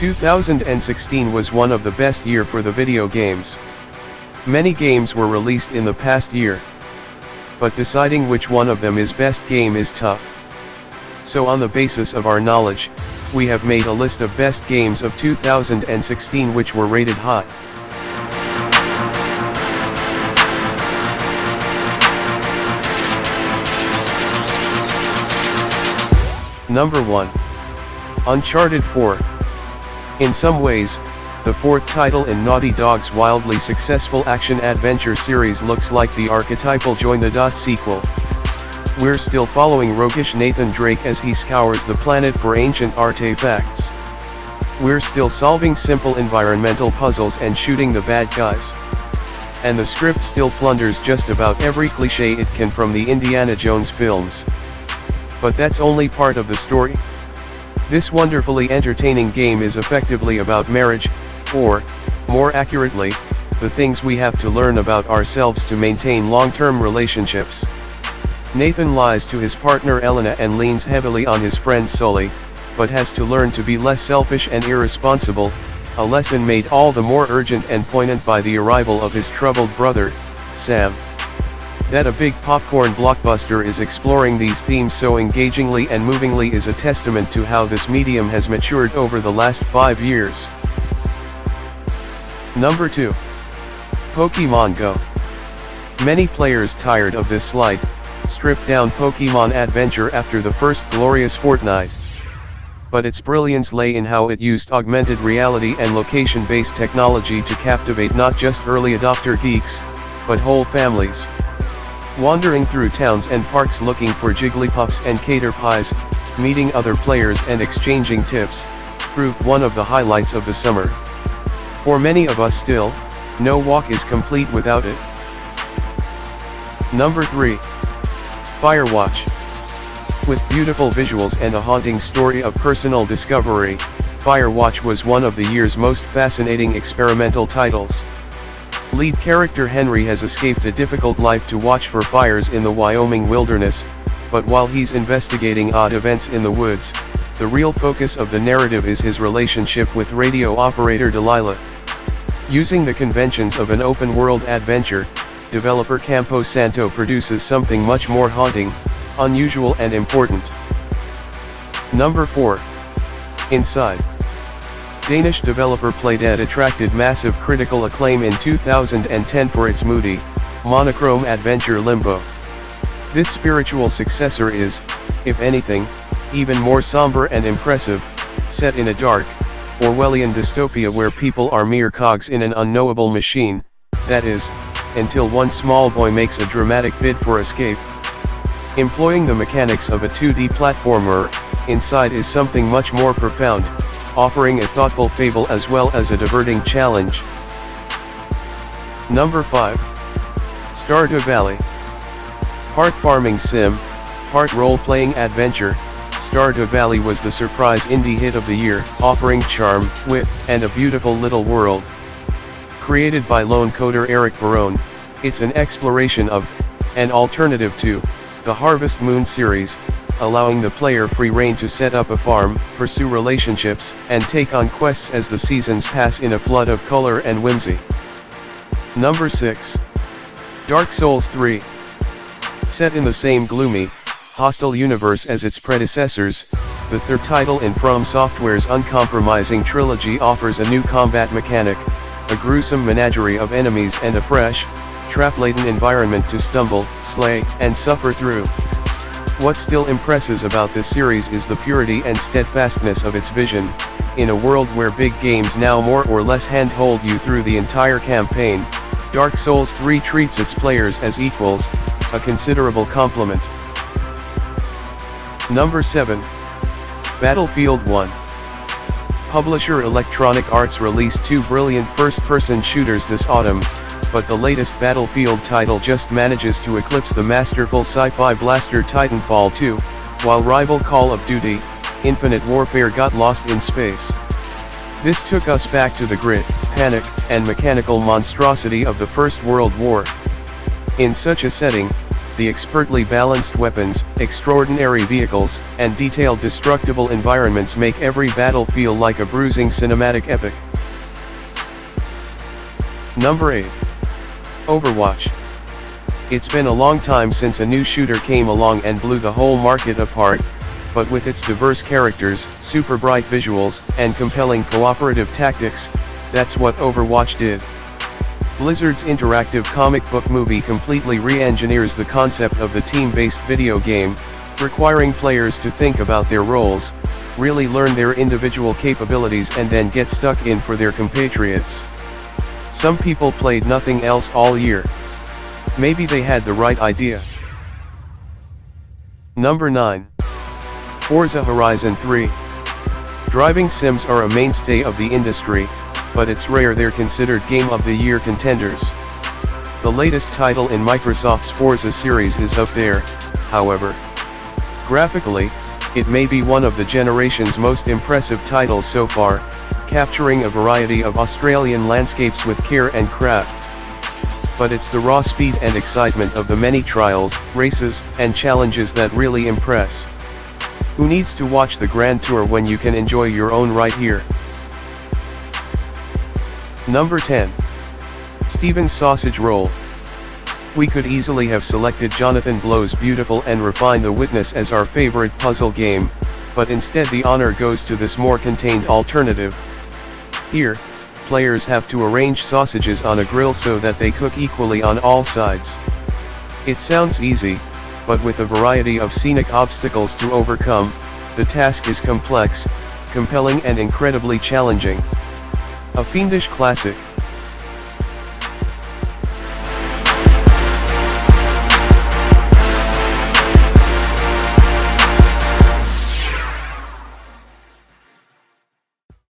2016 was one of the best year for the video games. Many games were released in the past year, but deciding which one of them is best game is tough. So on the basis of our knowledge, we have made a list of best games of 2016 which were rated hot. Number 1. Uncharted 4. In some ways, the fourth title in Naughty Dog's wildly successful action-adventure series looks like the archetypal Join the Dots sequel. We're still following roguish Nathan Drake as he scours the planet for ancient artifacts. We're still solving simple environmental puzzles and shooting the bad guys. And the script still plunders just about every cliché it can from the Indiana Jones films. But that's only part of the story. This wonderfully entertaining game is effectively about marriage, or, more accurately, the things we have to learn about ourselves to maintain long-term relationships. Nathan lies to his partner Elena and leans heavily on his friend Sully, but has to learn to be less selfish and irresponsible, a lesson made all the more urgent and poignant by the arrival of his troubled brother, Sam. That a big popcorn blockbuster is exploring these themes so engagingly and movingly is a testament to how this medium has matured over the last 5 years. Number 2. Pokmon Go. Many players tired of this slight, stripped-down Pokemon adventure after the first glorious fortnight. But its brilliance lay in how it used augmented reality and location-based technology to captivate not just early adopter geeks, but whole families. Wandering through towns and parks looking for Jigglypuffs and Caterpies, meeting other players and exchanging tips, proved one of the highlights of the summer. For many of us still, no walk is complete without it. Number 3. Firewatch. With beautiful visuals and a haunting story of personal discovery, Firewatch was one of the year's most fascinating experimental titles. Lead character Henry has escaped a difficult life to watch for fires in the Wyoming wilderness, but while he's investigating odd events in the woods, the real focus of the narrative is his relationship with radio operator Delilah. Using the conventions of an open-world adventure, developer Campo Santo produces something much more haunting, unusual and important. Number 4. Inside. Danish developer Playdead attracted massive critical acclaim in 2010 for its moody, monochrome adventure Limbo. This spiritual successor is, if anything, even more somber and impressive, set in a dark, Orwellian dystopia where people are mere cogs in an unknowable machine, that is, until one small boy makes a dramatic bid for escape. Employing the mechanics of a 2D platformer, Inside is something much more profound, offering a thoughtful fable as well as a diverting challenge. Number 5. Stardew Valley. Part farming sim, part role-playing adventure, Stardew Valley was the surprise indie hit of the year, offering charm, wit, and a beautiful little world. Created by lone coder Eric Barone, it's an exploration of, an alternative to, the Harvest Moon series, allowing the player free rein to set up a farm, pursue relationships, and take on quests as the seasons pass in a flood of color and whimsy. Number 6. Dark Souls 3. Set in the same gloomy, hostile universe as its predecessors, the third title in From Software's uncompromising trilogy offers a new combat mechanic, a gruesome menagerie of enemies and a fresh, trap-laden environment to stumble, slay, and suffer through. What still impresses about this series is the purity and steadfastness of its vision. In a world where big games now more or less handhold you through the entire campaign, Dark Souls 3 treats its players as equals, a considerable compliment. Number 7. Battlefield 1. Publisher Electronic Arts released 2 brilliant first-person shooters this autumn, but the latest Battlefield title just manages to eclipse the masterful sci-fi blaster Titanfall 2, while rival Call of Duty, Infinite Warfare got lost in space. This took us back to the grit, panic, and mechanical monstrosity of the First World War. In such a setting, the expertly balanced weapons, extraordinary vehicles, and detailed destructible environments make every battle feel like a bruising cinematic epic. Number 8. Overwatch. It's been a long time since a new shooter came along and blew the whole market apart, but with its diverse characters, super bright visuals, and compelling cooperative tactics, that's what Overwatch did. Blizzard's interactive comic book movie completely re-engineers the concept of the team-based video game, requiring players to think about their roles, really learn their individual capabilities and then get stuck in for their compatriots. Some people played nothing else all year. Maybe they had the right idea. Number 9. Forza Horizon 3. Driving sims are a mainstay of the industry, but it's rare they're considered Game of the Year contenders. The latest title in Microsoft's Forza series is up there, however. Graphically, it may be one of the generation's most impressive titles so far, capturing a variety of Australian landscapes with care and craft. But it's the raw speed and excitement of the many trials, races, and challenges that really impress. Who needs to watch the Grand Tour when you can enjoy your own right here? Number 10. Stephen's Sausage Roll. We could easily have selected Jonathan Blow's Beautiful and Refine the Witness as our favorite puzzle game, but instead the honor goes to this more contained alternative. Here, players have to arrange sausages on a grill so that they cook equally on all sides. It sounds easy, but with a variety of scenic obstacles to overcome, the task is complex, compelling and incredibly challenging. A fiendish classic.